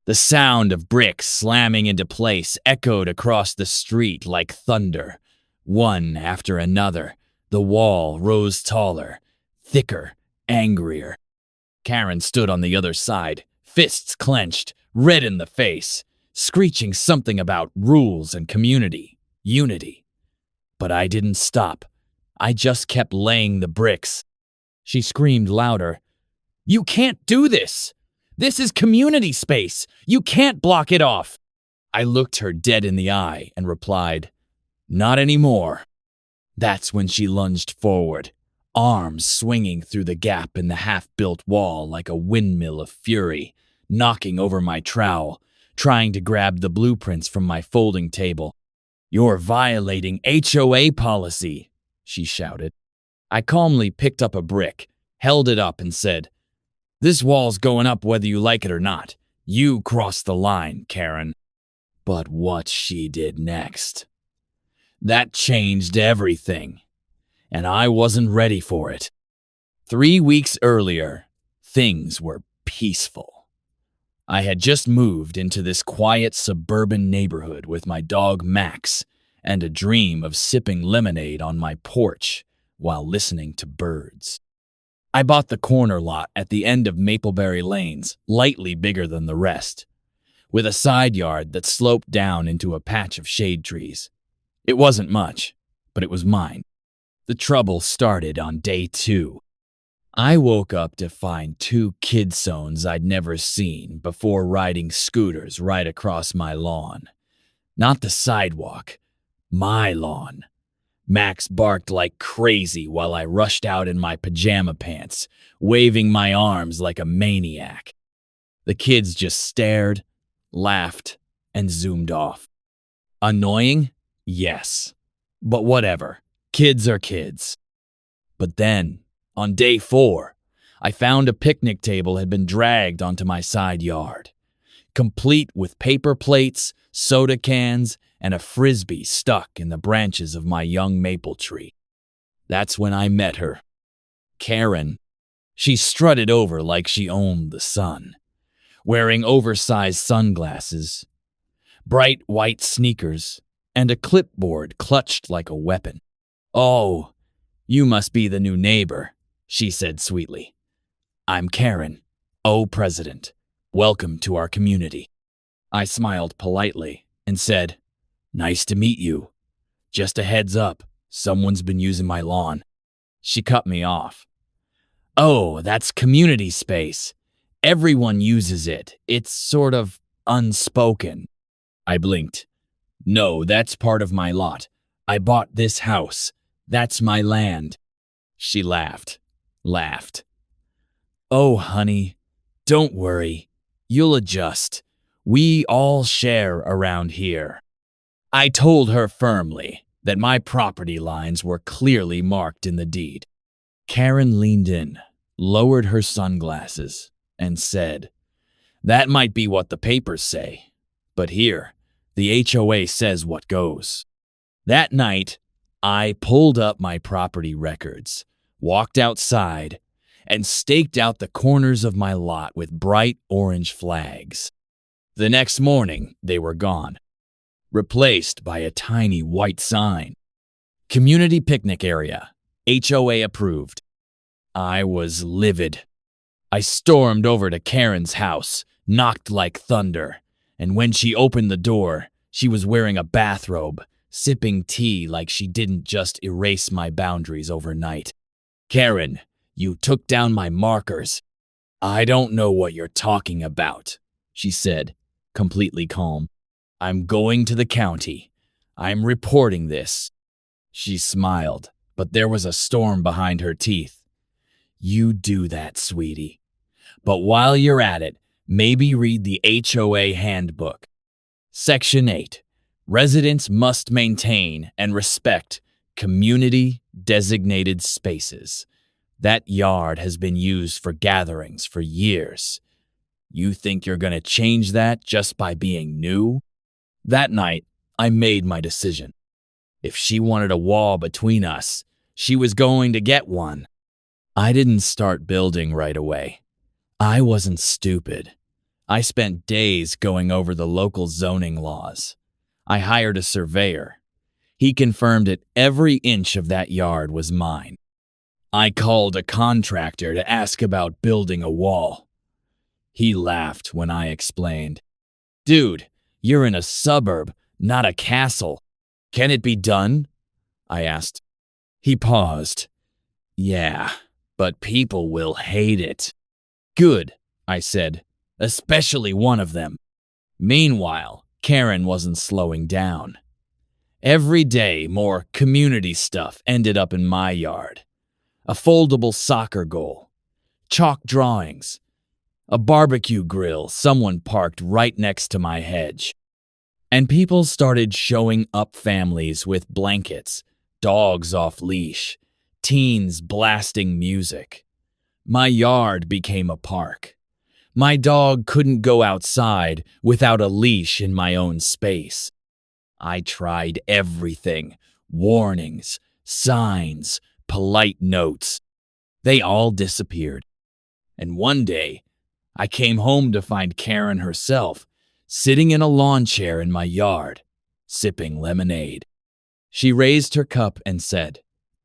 The sound of bricks slamming into place echoed across the street like thunder. One after another, the wall rose taller, thicker, angrier. Karen stood on the other side, fists clenched, red in the face, screeching something about rules and community, unity. But I didn't stop. I just kept laying the bricks. She screamed louder. "You can't do this! This is community space! You can't block it off!" I looked her dead in the eye and replied, "Not anymore." That's when she lunged forward, arms swinging through the gap in the half-built wall like a windmill of fury, knocking over my trowel, trying to grab the blueprints from my folding table. "You're violating HOA policy," she shouted. I calmly picked up a brick, held it up, and said, "This wall's going up whether you like it or not. You crossed the line, Karen." But what she did next, that changed everything, and I wasn't ready for it. 3 weeks earlier, things were peaceful. I had just moved into this quiet suburban neighborhood with my dog Max and a dream of sipping lemonade on my porch while listening to birds. I bought the corner lot at the end of Mapleberry Lanes, lightly bigger than the rest, with a side yard that sloped down into a patch of shade trees. It wasn't much, but it was mine. The trouble started on day 2. I woke up to find 2 kid zones I'd never seen before riding scooters right across my lawn. Not the sidewalk, my lawn. Max barked like crazy while I rushed out in my pajama pants, waving my arms like a maniac. The kids just stared, laughed, and zoomed off. Annoying? Yes. But whatever. Kids are kids. But then, on day 4, I found a picnic table had been dragged onto my side yard, complete with paper plates, soda cans, and a frisbee stuck in the branches of my young maple tree. That's when I met her. Karen. She strutted over like she owned the sun, wearing oversized sunglasses, bright white sneakers, and a clipboard clutched like a weapon. "Oh, you must be the new neighbor," she said sweetly. "I'm Karen, President. Welcome to our community." I smiled politely and said, "Nice to meet you. Just a heads up, someone's been using my lawn." She cut me off. "Oh, that's community space. Everyone uses it. It's sort of unspoken." I blinked. "No, that's part of my lot. I bought this house. That's my land." She laughed. "Oh, honey, don't worry. You'll adjust. We all share around here." I told her firmly that my property lines were clearly marked in the deed. Karen leaned in, lowered her sunglasses, and said, "That might be what the papers say, but here, the HOA says what goes." That night, I pulled up my property records, walked outside, and staked out the corners of my lot with bright orange flags. The next morning, they were gone, replaced by a tiny white sign. "Community picnic area, HOA approved." I was livid. I stormed over to Karen's house, knocked like thunder, and when she opened the door, she was wearing a bathrobe, sipping tea like she didn't just erase my boundaries overnight. "Karen, you took down my markers." "I don't know what you're talking about," she said, completely calm. "I'm going to the county. I'm reporting this." She smiled, but there was a storm behind her teeth. "You do that, sweetie. But while you're at it, maybe read the HOA handbook. Section 8. Residents must maintain and respect community-designated spaces. That yard has been used for gatherings for years. You think you're going to change that just by being new?" That night, I made my decision. If she wanted a wall between us, she was going to get one. I didn't start building right away. I wasn't stupid. I spent days going over the local zoning laws. I hired a surveyor. He confirmed that every inch of that yard was mine. I called a contractor to ask about building a wall. He laughed when I explained. Dude, you're in a suburb, not a castle. Can it be done? I asked. He paused. Yeah, but people will hate it. Good, I said, especially one of them. Meanwhile, Karen wasn't slowing down. Every day, more community stuff ended up in my yard. A foldable soccer goal, chalk drawings, a barbecue grill someone parked right next to my hedge. And people started showing up, families with blankets, dogs off leash, teens blasting music. My yard became a park. My dog couldn't go outside without a leash in my own space. I tried everything: warnings, signs, polite notes. They all disappeared. And one day, I came home to find Karen herself sitting in a lawn chair in my yard, sipping lemonade. She raised her cup and said,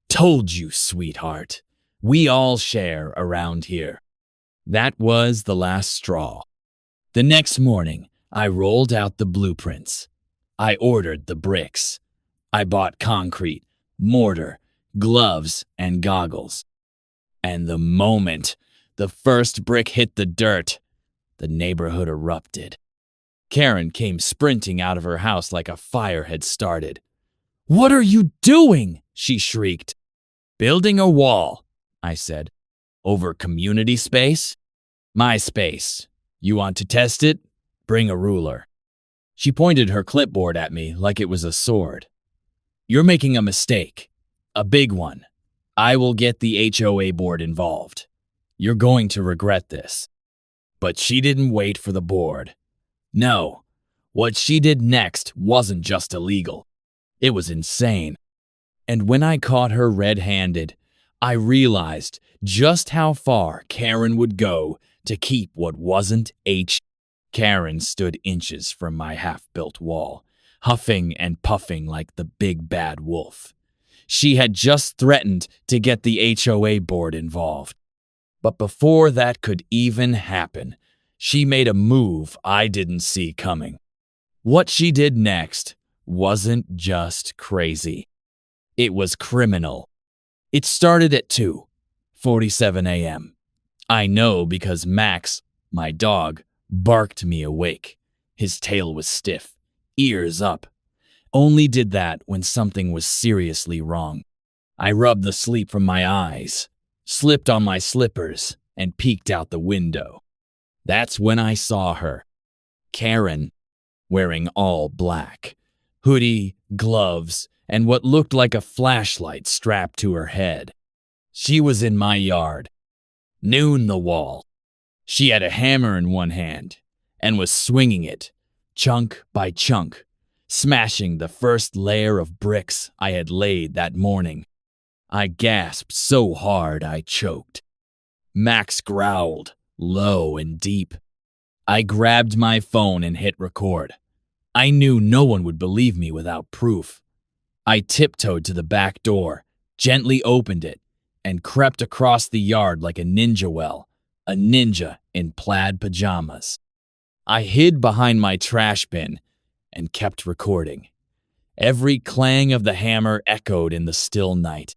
"Told you, sweetheart. We all share around here." That was the last straw. The next morning, I rolled out the blueprints. I ordered the bricks. I bought concrete, mortar, gloves, and goggles. And the moment the first brick hit the dirt, the neighborhood erupted. Karen came sprinting out of her house like a fire had started. "What are you doing?" she shrieked. "Building a wall," I said. "Over community space?" "My space. You want to test it? Bring a ruler." She pointed her clipboard at me like it was a sword. "You're making a mistake. A big one. I will get the HOA board involved. You're going to regret this." But she didn't wait for the board. No, what she did next wasn't just illegal. It was insane. And when I caught her red-handed, I realized just how far Karen would go to keep what wasn't H. Karen stood inches from my half-built wall, huffing and puffing like the big bad wolf. She had just threatened to get the HOA board involved. But before that could even happen, she made a move I didn't see coming. What she did next wasn't just crazy. It was criminal. It started at 2:47 a.m. I know because Max, my dog, barked me awake. His tail was stiff, ears up. Only did that when something was seriously wrong. I rubbed the sleep from my eyes, slipped on my slippers, and peeked out the window. That's when I saw her. Karen, wearing all black, hoodie, gloves, and what looked like a flashlight strapped to her head. She was in my yard, noon the wall. She had a hammer in one hand and was swinging it, chunk by chunk, smashing the first layer of bricks I had laid that morning. I gasped so hard I choked. Max growled, low and deep. I grabbed my phone and hit record. I knew no one would believe me without proof. I tiptoed to the back door, gently opened it, and crept across the yard like a ninja in plaid pajamas. I hid behind my trash bin and kept recording. Every clang of the hammer echoed in the still night.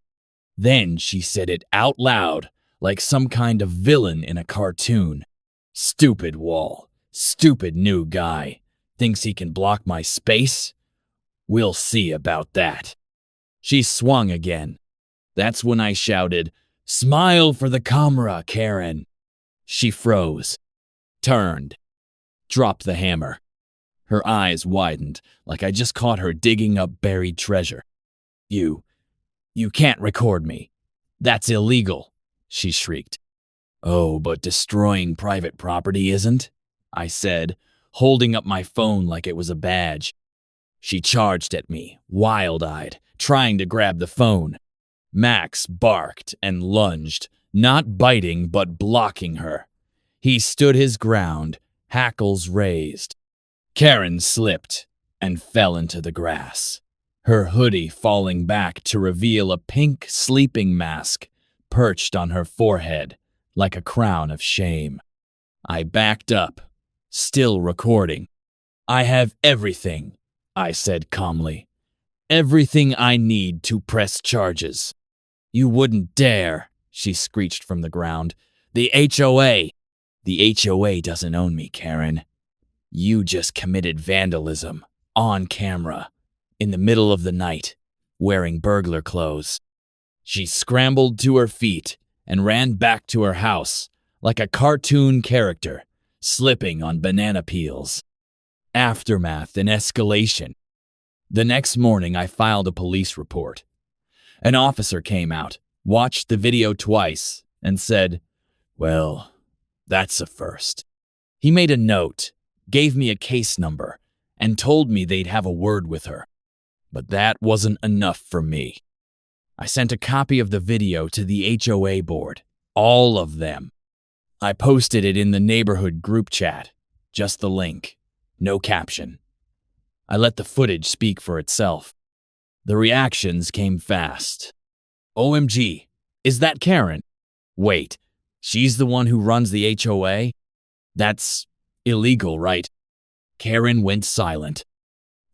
Then she said it out loud like some kind of villain in a cartoon. "Stupid wall. Stupid new guy. Thinks he can block my space? We'll see about that." She swung again. That's when I shouted, "Smile for the camera, Karen." She froze, turned, dropped the hammer. Her eyes widened like I just caught her digging up buried treasure. You can't record me. That's illegal," she shrieked. "Oh, but destroying private property isn't?" I said, holding up my phone like it was a badge. She charged at me, wild-eyed, trying to grab the phone. Max barked and lunged, not biting but blocking her. He stood his ground, hackles raised. Karen slipped and fell into the grass, her hoodie falling back to reveal a pink sleeping mask perched on her forehead like a crown of shame. I backed up, still recording. "I have everything," I said calmly. "Everything I need to press charges." "You wouldn't dare," she screeched from the ground. "The HOA." "The HOA doesn't own me, Karen. You just committed vandalism, on camera, in the middle of the night, wearing burglar clothes." She scrambled to her feet and ran back to her house like a cartoon character, slipping on banana peels. Aftermath and escalation. The next morning, I filed a police report. An officer came out, watched the video twice, and said, "Well, that's a first." He made a note, gave me a case number, and told me they'd have a word with her. But that wasn't enough for me. I sent a copy of the video to the HOA board, all of them. I posted it in the neighborhood group chat, just the link, no caption. I let the footage speak for itself. The reactions came fast. "OMG, is that Karen? Wait, she's the one who runs the HOA? That's illegal, right?" Karen went silent.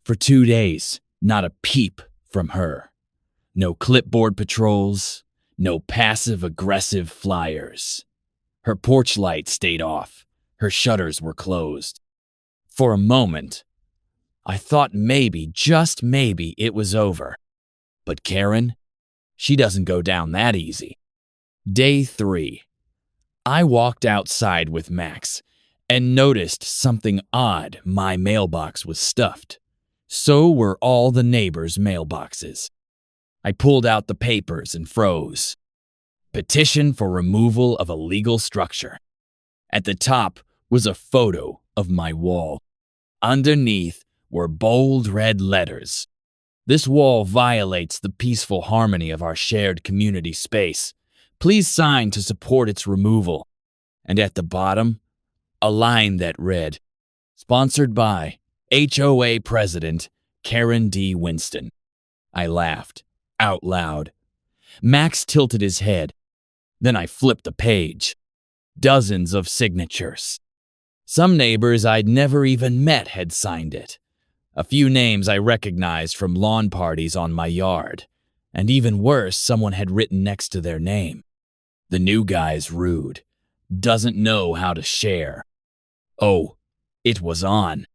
For 2 days, not a peep from her. No clipboard patrols, no passive-aggressive flyers. Her porch light stayed off. Her shutters were closed. For a moment, I thought maybe, just maybe, it was over. But Karen, she doesn't go down that easy. Day 3. I walked outside with Max and noticed something odd. My mailbox was stuffed. So were all the neighbors' mailboxes. I pulled out the papers and froze. Petition for removal of illegal structure. At the top was a photo of my wall. Underneath were bold red letters. "This wall violates the peaceful harmony of our shared community space. Please sign to support its removal." And at the bottom, a line that read, "Sponsored by HOA President Karen D. Winston." I laughed, out loud. Max tilted his head. Then I flipped the page. Dozens of signatures. Some neighbors I'd never even met had signed it. A few names I recognized from lawn parties on my yard. And even worse, someone had written next to their name, "The new guy's rude. Doesn't know how to share." Oh, it was on.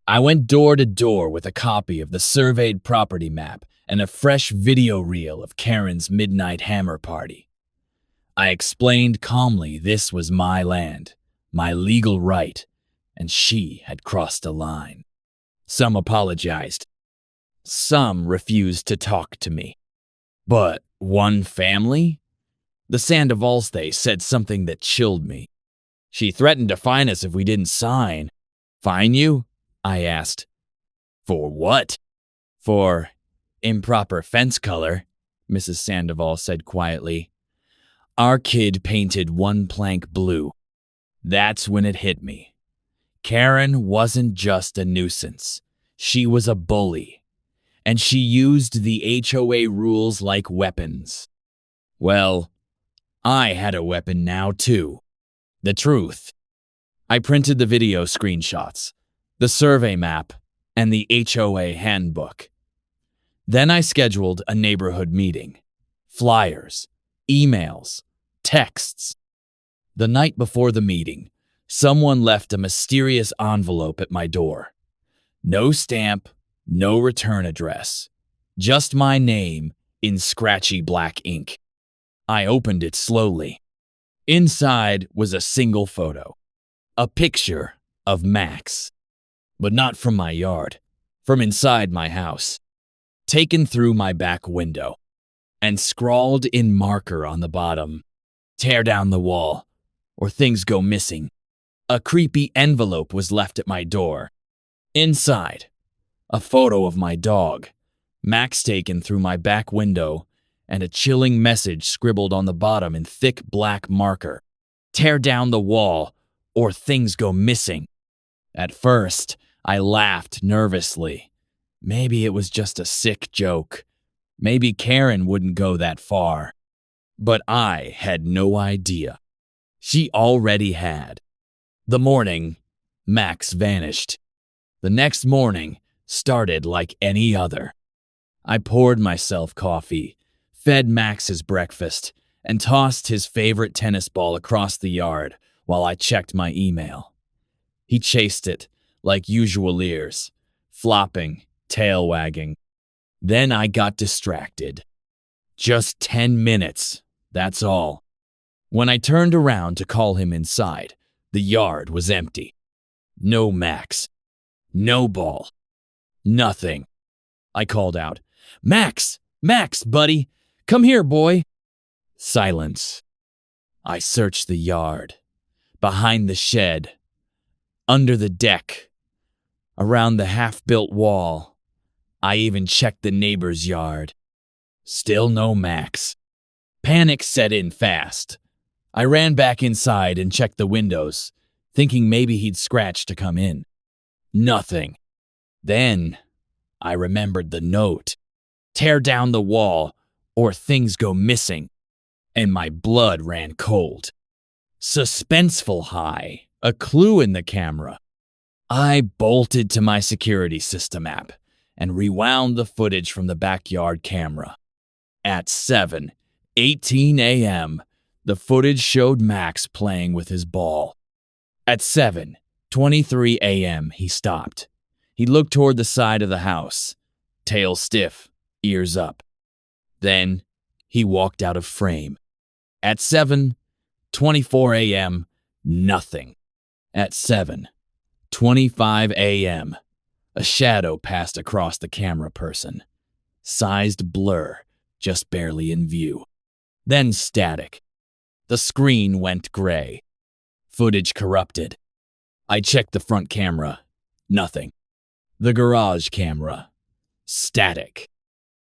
I went door to door with a copy of the surveyed property map and a fresh video reel of Karen's midnight hammer party. I explained calmly this was my land, my legal right, and she had crossed a line. Some apologized. Some refused to talk to me. But one family? The Sandoval's said something that chilled me. She threatened to fine us if we didn't sign. "Fine you?" I asked. "For what?" "For improper fence color," Mrs. Sandoval said quietly. "Our kid painted one plank blue." That's when it hit me. Karen wasn't just a nuisance. She was a bully. And she used the HOA rules like weapons. Well, I had a weapon now too. The truth. I printed the video screenshots, the survey map, and the HOA handbook. Then I scheduled a neighborhood meeting. Flyers, emails, texts. The night before the meeting, someone left a mysterious envelope at my door. No stamp, no return address. Just my name in scratchy black ink. I opened it slowly. Inside was a single photo. A picture of Max. But not from my yard, from inside my house. Taken through my back window. And scrawled in marker on the bottom, "Tear down the wall, or things go missing." A creepy envelope was left at my door. Inside, a photo of my dog, Max taken through my back window, and a chilling message scribbled on the bottom in thick black marker. "Tear down the wall, or things go missing." At first, I laughed nervously. Maybe it was just a sick joke. Maybe Karen wouldn't go that far. But I had no idea. She already had. The morning, Max vanished. The next morning started like any other. I poured myself coffee, fed Max his breakfast, and tossed his favorite tennis ball across the yard while I checked my email. He chased it like usual ears, flopping, tail wagging. Then I got distracted. Just 10 minutes, that's all. When I turned around to call him inside, the yard was empty. No Max. No ball. Nothing. I called out, "Max! Max, buddy! Come here, boy!" Silence. I searched the yard, behind the shed, under the deck, around the half-built wall. I even checked the neighbor's yard. Still no Max. Panic set in fast. I ran back inside and checked the windows, thinking maybe he'd scratch to come in. Nothing. Then I remembered the note. Tear down the wall, or things go missing. And my blood ran cold. Suspenseful high, a clue in the camera. I bolted to my security system app and rewound the footage from the backyard camera. At 7:18 a.m., the footage showed Max playing with his ball. At 7:23 a.m., he stopped. He looked toward the side of the house, tail stiff, ears up. Then he walked out of frame. At 7:24 a.m., nothing. At 7:25 a.m., a shadow passed across the camera person. Sized blur, just barely in view. Then static. The screen went gray. Footage corrupted. I checked the front camera. Nothing. The garage camera. Static.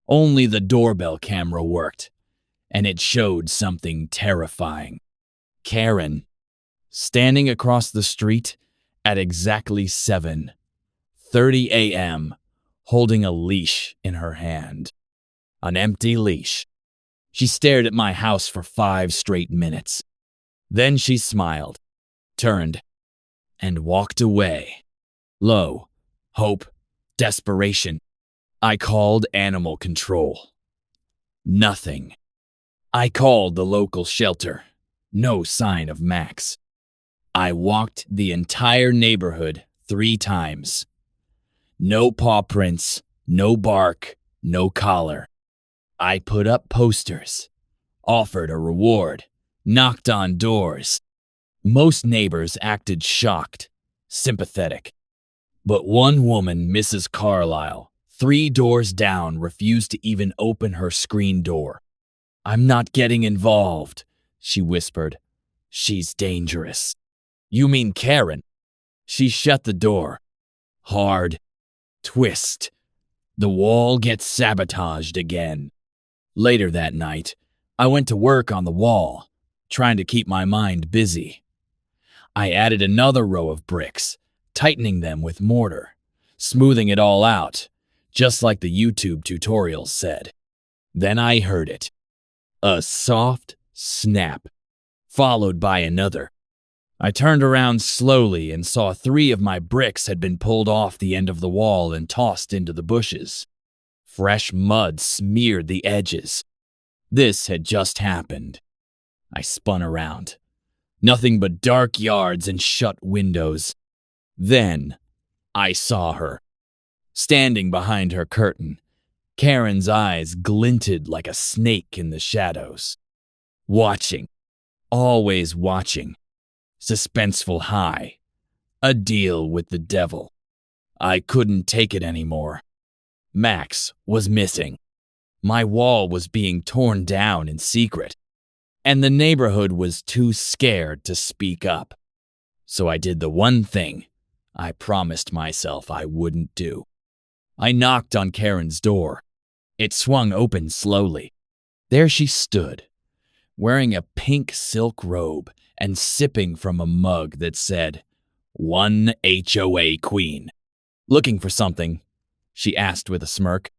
Only the doorbell camera worked, and it showed something terrifying. Karen, standing across the street at exactly 7:30 a.m., holding a leash in her hand. An empty leash. She stared at my house for 5 straight minutes. Then she smiled, turned, and walked away. Low, hope, desperation. I called animal control. Nothing. I called the local shelter. No sign of Max. I walked the entire neighborhood 3 times. No paw prints, no bark, no collar. I put up posters, offered a reward, knocked on doors. Most neighbors acted shocked, sympathetic. But one woman, Mrs. Carlisle, 3 doors down, refused to even open her screen door. "I'm not getting involved," she whispered. "She's dangerous." "You mean Karen?" She shut the door. Hard. Twist. The wall gets sabotaged again. Later that night, I went to work on the wall, trying to keep my mind busy. I added another row of bricks, tightening them with mortar, smoothing it all out, just like the YouTube tutorials said. Then I heard it. A soft snap, followed by another. I turned around slowly and saw 3 of my bricks had been pulled off the end of the wall and tossed into the bushes. Fresh mud smeared the edges. This had just happened. I spun around. Nothing but dark yards and shut windows. Then I saw her. Standing behind her curtain, Karen's eyes glinted like a snake in the shadows. Watching. Always watching. Suspenseful high. A deal with the devil. I couldn't take it anymore. Max was missing. My wall was being torn down in secret, and the neighborhood was too scared to speak up. So I did the one thing I promised myself I wouldn't do. I knocked on Karen's door. It swung open slowly. There she stood, wearing a pink silk robe and sipping from a mug that said, One HOA queen. Looking for something? She asked with a smirk.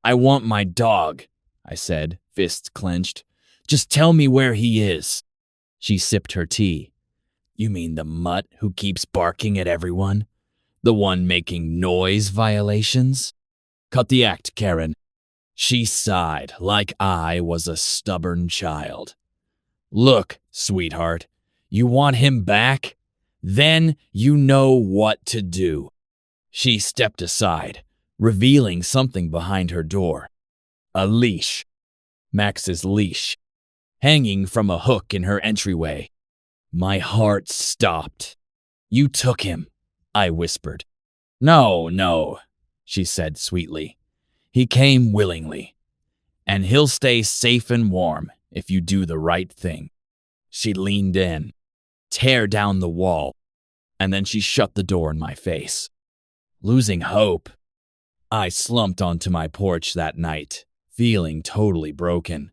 I want my dog, I said, fists clenched. Just tell me where he is. She sipped her tea. You mean the mutt who keeps barking at everyone? The one making noise violations? Cut the act, Karen. She sighed like I was a stubborn child. Look, sweetheart, you want him back? Then you know what to do. She stepped aside, revealing something behind her door. A leash. Max's leash, hanging from a hook in her entryway. My heart stopped. You took him, I whispered. No, she said sweetly. He came willingly, and he'll stay safe and warm if you do the right thing. She leaned in, tear down the wall, and then she shut the door in my face. Losing hope. I slumped onto my porch that night, feeling totally broken.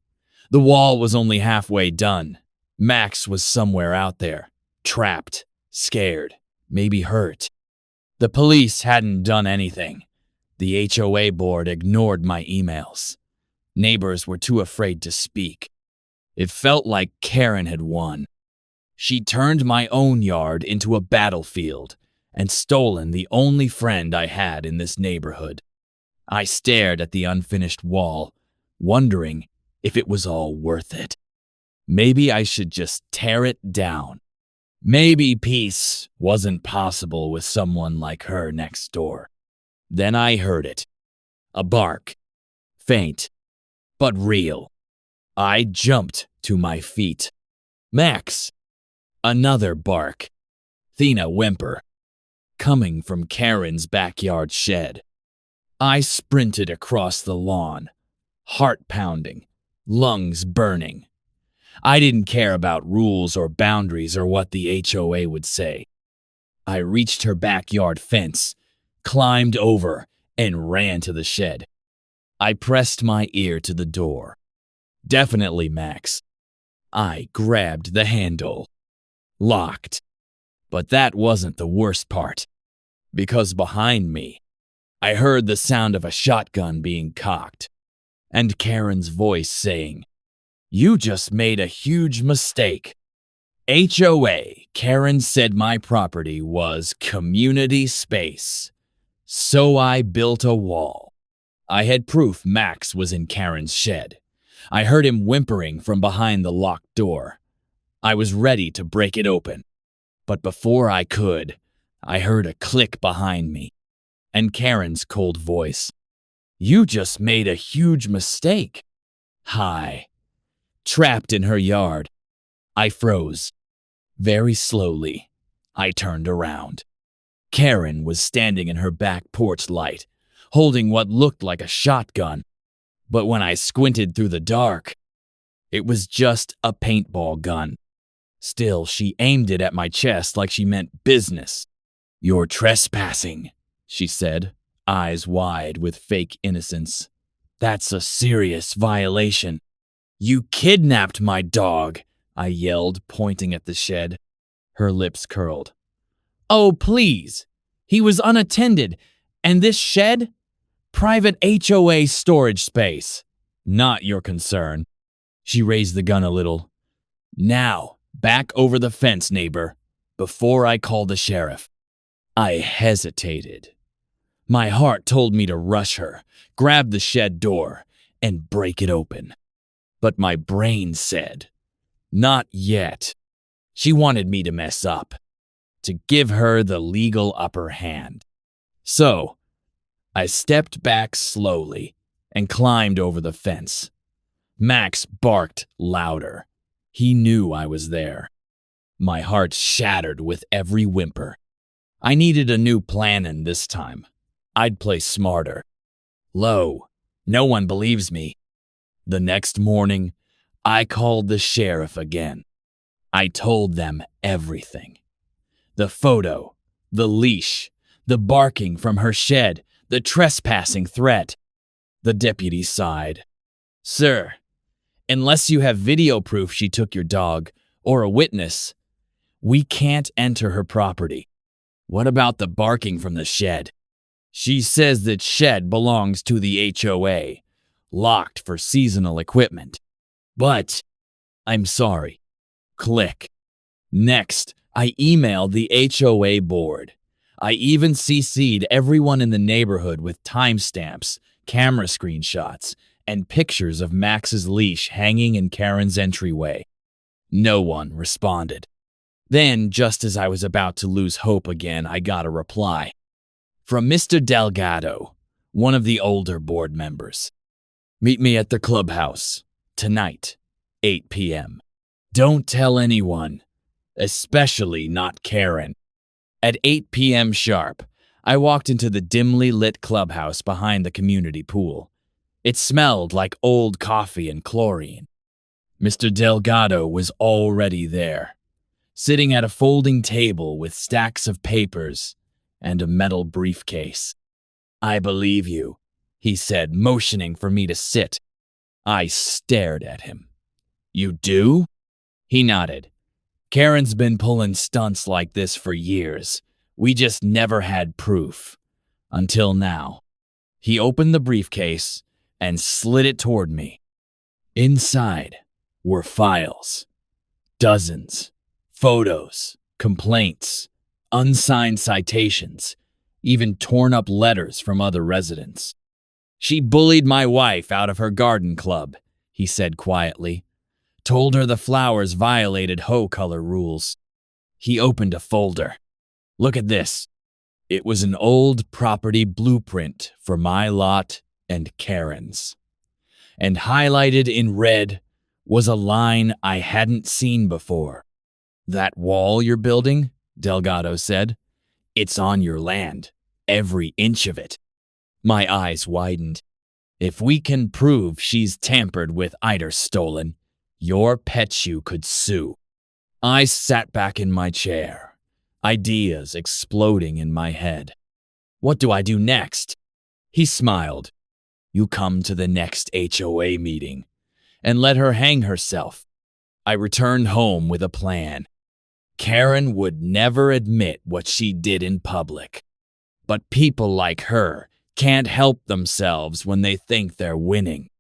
The wall was only halfway done. Max was somewhere out there, trapped, scared, maybe hurt. The police hadn't done anything. The HOA board ignored my emails. Neighbors were too afraid to speak. It felt like Karen had won. She turned my own yard into a battlefield and stolen the only friend I had in this neighborhood. I stared at the unfinished wall, wondering if it was all worth it. Maybe I should just tear it down. Maybe peace wasn't possible with someone like her next door. Then I heard it. A bark. Faint, but real. I jumped to my feet. Max. Another bark. Thina whimper. Coming from Karen's backyard shed. I sprinted across the lawn, heart pounding, lungs burning. I didn't care about rules or boundaries or what the HOA would say. I reached her backyard fence, climbed over, and ran to the shed. I pressed my ear to the door. Definitely Max. I grabbed the handle. Locked. But that wasn't the worst part, because behind me, I heard the sound of a shotgun being cocked, and Karen's voice saying, You just made a huge mistake. HOA, Karen said my property was community space. So I built a wall. I had proof Max was in Karen's shed. I heard him whimpering from behind the locked door. I was ready to break it open. But before I could, I heard a click behind me, and Karen's cold voice. You just made a huge mistake. Hi. Trapped in her yard. I froze. Very slowly, I turned around. Karen was standing in her back porch light, holding what looked like a shotgun. But when I squinted through the dark, it was just a paintball gun. Still, she aimed it at my chest like she meant business. You're trespassing, she said, eyes wide with fake innocence. That's a serious violation. You kidnapped my dog, I yelled, pointing at the shed. Her lips curled. Oh, please. He was unattended. And this shed? Private HOA storage space. Not your concern. She raised the gun a little. Now, back over the fence, neighbor, before I call the sheriff. I hesitated. My heart told me to rush her, grab the shed door, and break it open. But my brain said, not yet. She wanted me to mess up, to give her the legal upper hand. So, I stepped back slowly and climbed over the fence. Max barked louder. He knew I was there. My heart shattered with every whimper. I needed a new plan, and this time, I'd play smarter. Low. No one believes me. The next morning, I called the sheriff again. I told them everything. The photo, the leash, the barking from her shed, the trespassing threat. The deputy sighed. Sir, unless you have video proof she took your dog, or a witness, we can't enter her property. What about the barking from the shed? She says that shed belongs to the HOA, locked for seasonal equipment. But I'm sorry. Click. Next, I emailed the HOA board. I even CC'd everyone in the neighborhood with timestamps, camera screenshots, and pictures of Max's leash hanging in Karen's entryway. No one responded. Then, just as I was about to lose hope again, I got a reply. From Mr. Delgado, one of the older board members. Meet me at the clubhouse, tonight, 8 p.m. Don't tell anyone, especially not Karen. At 8 p.m. sharp, I walked into the dimly lit clubhouse behind the community pool. It smelled like old coffee and chlorine. Mr. Delgado was already there, sitting at a folding table with stacks of papers and a metal briefcase. I believe you, he said, motioning for me to sit. I stared at him. You do? He nodded. Karen's been pulling stunts like this for years. We just never had proof. Until now. He opened the briefcase and slid it toward me. Inside were files. Dozens. Photos. Complaints. Unsigned citations. Even torn up letters from other residents. She bullied my wife out of her garden club, he said quietly. Told her the flowers violated HOA color rules. He opened a folder. Look at this. It was an old property blueprint for my lot and Karen's. And highlighted in red was a line I hadn't seen before. That wall you're building, Delgado said, it's on your land, every inch of it. My eyes widened. If we can prove she's tampered with either stolen, your pet shoe could sue. I sat back in my chair, ideas exploding in my head. What do I do next? He smiled. You come to the next HOA meeting and let her hang herself. I returned home with a plan. Karen would never admit what she did in public. But people like her can't help themselves when they think they're winning.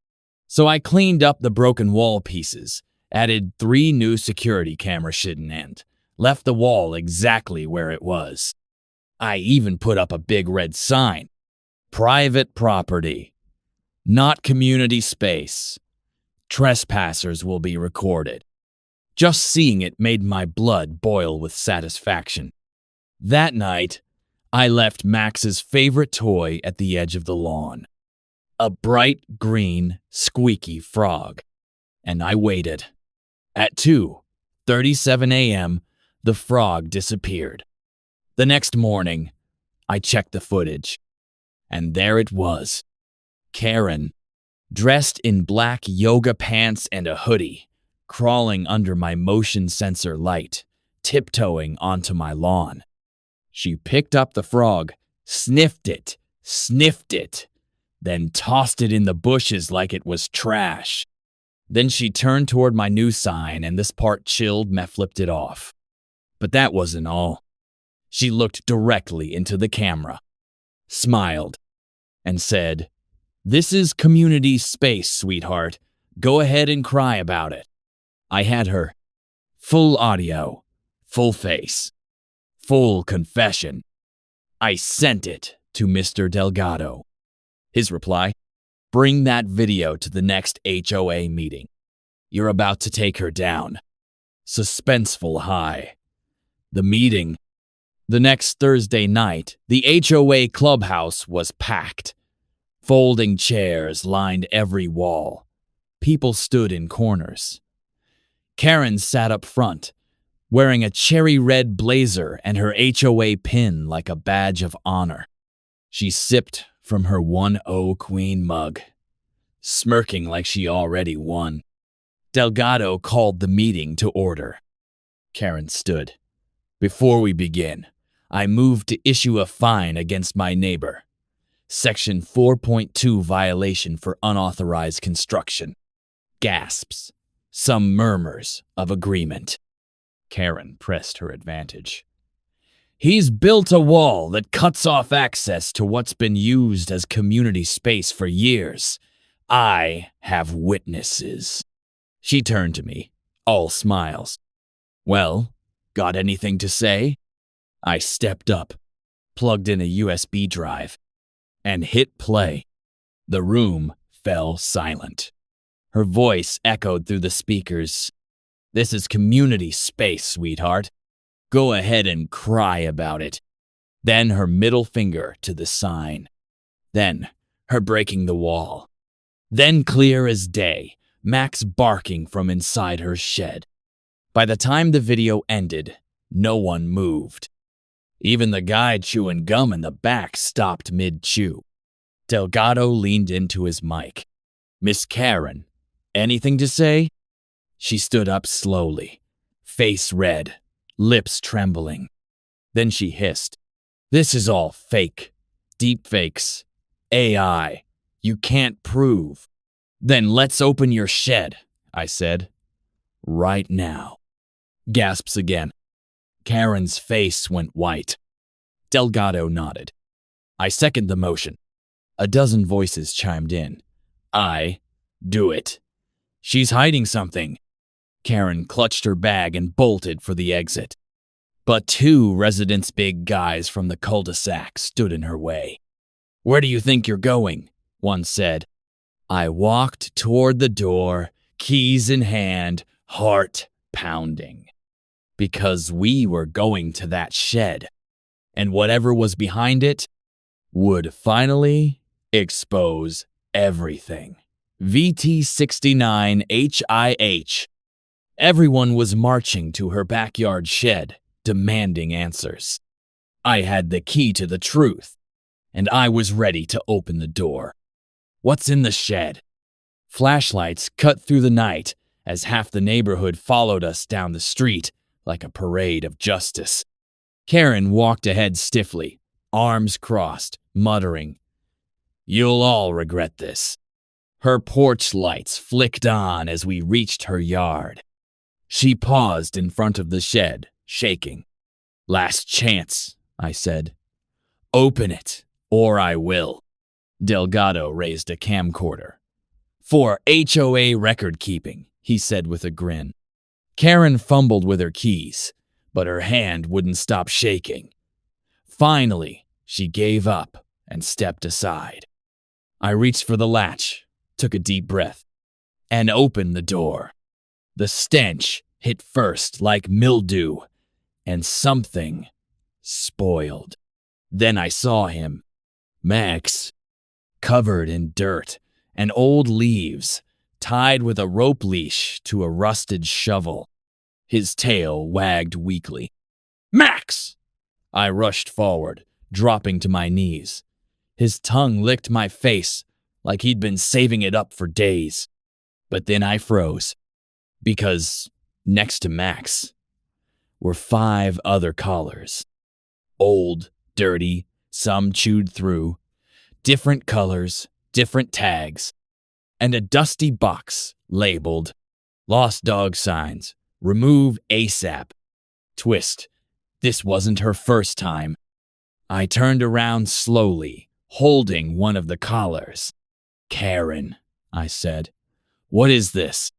So I cleaned up the broken wall pieces, added 3 new security cameras and left the wall exactly where it was. I even put up a big red sign. Private property. Not community space. Trespassers will be recorded. Just seeing it made my blood boil with satisfaction. That night, I left Max's favorite toy at the edge of the lawn. A bright green, squeaky frog. And I waited. At 2:37 a.m., the frog disappeared. The next morning, I checked the footage. And there it was. Karen, dressed in black yoga pants and a hoodie, crawling under my motion sensor light, tiptoeing onto my lawn. She picked up the frog, sniffed it, then tossed it in the bushes like it was trash. Then she turned toward my new sign, and this part chilled me flipped it off. But that wasn't all. She looked directly into the camera, smiled, and said, "This is community space, sweetheart. Go ahead and cry about it." I had her. Full audio, full face, full confession. I sent it to Mr. Delgado. His reply, "Bring that video to the next HOA meeting. You're about to take her down." Suspenseful high. The meeting. The next Thursday night, the HOA clubhouse was packed. Folding chairs lined every wall. People stood in corners. Karen sat up front, wearing a cherry red blazer and her HOA pin like a badge of honor. She sipped from her 1-0 Queen mug, smirking like she already won. Delgado called the meeting to order. Karen stood. "Before we begin, I move to issue a fine against my neighbor. Section 4.2 violation for unauthorized construction." Gasps. Some murmurs of agreement. Karen pressed her advantage. He's built a wall that cuts off access to what's been used as community space for years. I have witnesses." She turned to me, all smiles. "Well, got anything to say?" I stepped up, plugged in a USB drive, and hit play. The room fell silent. Her voice echoed through the speakers. "This is community space, sweetheart. Go ahead and cry about it." Then her middle finger to the sign. Then her breaking the wall. Then clear as day, Max barking from inside her shed. By the time the video ended, no one moved. Even the guy chewing gum in the back stopped mid-chew. Delgado leaned into his mic. "Miss Karen, anything to say?" She stood up slowly, face red, lips trembling. Then she hissed, "This is all fake. Deepfakes. AI. You can't prove." "Then let's open your shed," I said. "Right now." Gasps again. Karen's face went white. Delgado nodded. "I second the motion." A dozen voices chimed in. Do it." "She's hiding something." Karen clutched her bag and bolted for the exit. But two residents' big guys from the cul-de-sac stood in her way. "Where do you think you're going?" one said. I walked toward the door, keys in hand, heart pounding. Because we were going to that shed, and whatever was behind it would finally expose everything. VT69HIH. Everyone was marching to her backyard shed, demanding answers. I had the key to the truth, and I was ready to open the door. What's in the shed? Flashlights cut through the night as half the neighborhood followed us down the street like a parade of justice. Karen walked ahead stiffly, arms crossed, muttering, "You'll all regret this." Her porch lights flicked on as we reached her yard. She paused in front of the shed, shaking. "Last chance," I said. "Open it, or I will." Delgado raised a camcorder. "For HOA record keeping," he said with a grin. Karen fumbled with her keys, but her hand wouldn't stop shaking. Finally, she gave up and stepped aside. I reached for the latch, took a deep breath, and opened the door. The stench hit first like mildew, and something spoiled. Then I saw him, Max, covered in dirt and old leaves, tied with a rope leash to a rusted shovel. His tail wagged weakly. "Max!" I rushed forward, dropping to my knees. His tongue licked my face like he'd been saving it up for days. But then I froze, because next to Max were 5 other collars. Old, dirty, some chewed through, different colors, different tags, and a dusty box labeled "Lost Dog Signs, Remove ASAP." Twist. This wasn't her first time. I turned around slowly, holding one of the collars. "Karen," I said, "what is this?"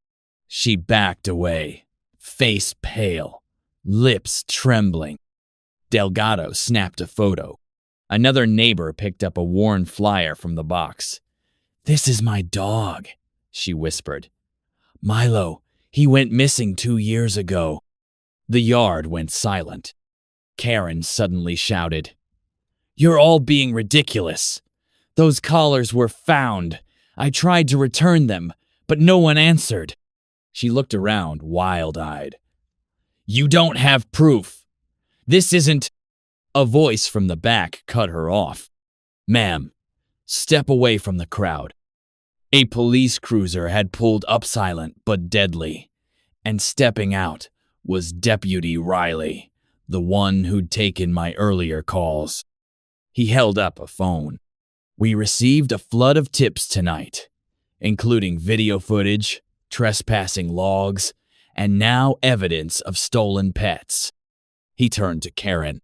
She backed away, face pale, lips trembling. Delgado snapped a photo. Another neighbor picked up a worn flyer from the box. "This is my dog," she whispered. "Milo, he went missing 2 years ago." The yard went silent. Karen suddenly shouted, "You're all being ridiculous. Those collars were found. I tried to return them, but no one answered." She looked around, wild-eyed. "You don't have proof. This isn't—" A voice from the back cut her off. "Ma'am, step away from the crowd." A police cruiser had pulled up silent but deadly, and stepping out was Deputy Riley, the one who'd taken my earlier calls. He held up a phone. "We received a flood of tips tonight, including video footage, trespassing logs, and now evidence of stolen pets." He turned to Karen.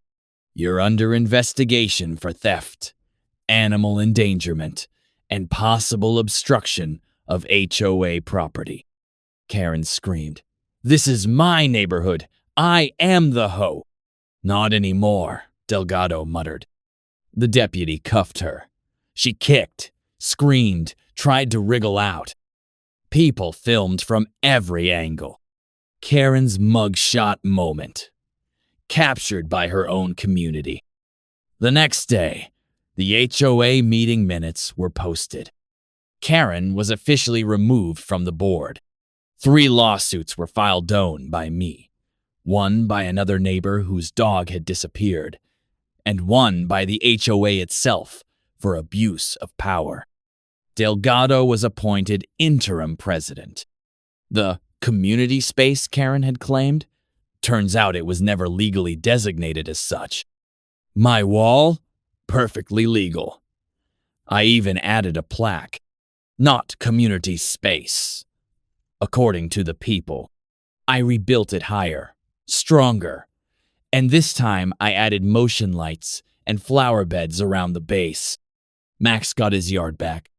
You're under investigation for theft, animal endangerment, and possible obstruction of HOA property. Karen screamed. This is my neighborhood. I am the hoe. Not anymore, Delgado muttered. The deputy cuffed her. She kicked, screamed, tried to wriggle out. People filmed from every angle. Karen's mugshot moment. Captured by her own community. The next day, the HOA meeting minutes were posted. Karen was officially removed from the board. 3 lawsuits were filed down by me. One by another neighbor whose dog had disappeared, and one by the HOA itself for abuse of power. Delgado was appointed interim president. The community space Karen had claimed? Turns out it was never legally designated as such. My wall? Perfectly legal. I even added a plaque. Not community space. According to the people. I rebuilt it higher, stronger, and this time I added motion lights and flower beds around the base. Max got his yard back,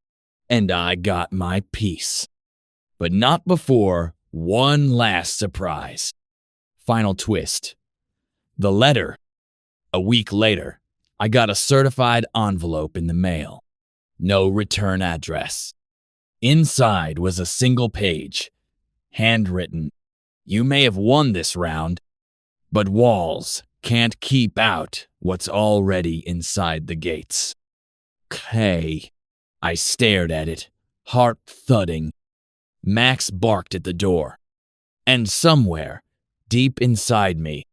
and I got my piece. But not before one last surprise. Final twist. The letter. A week later, I got a certified envelope in the mail. No return address. Inside was a single page, handwritten. You may have won this round, but walls can't keep out what's already inside the gates. K. I stared at it, heart thudding. Max barked at the door. And somewhere, deep inside me,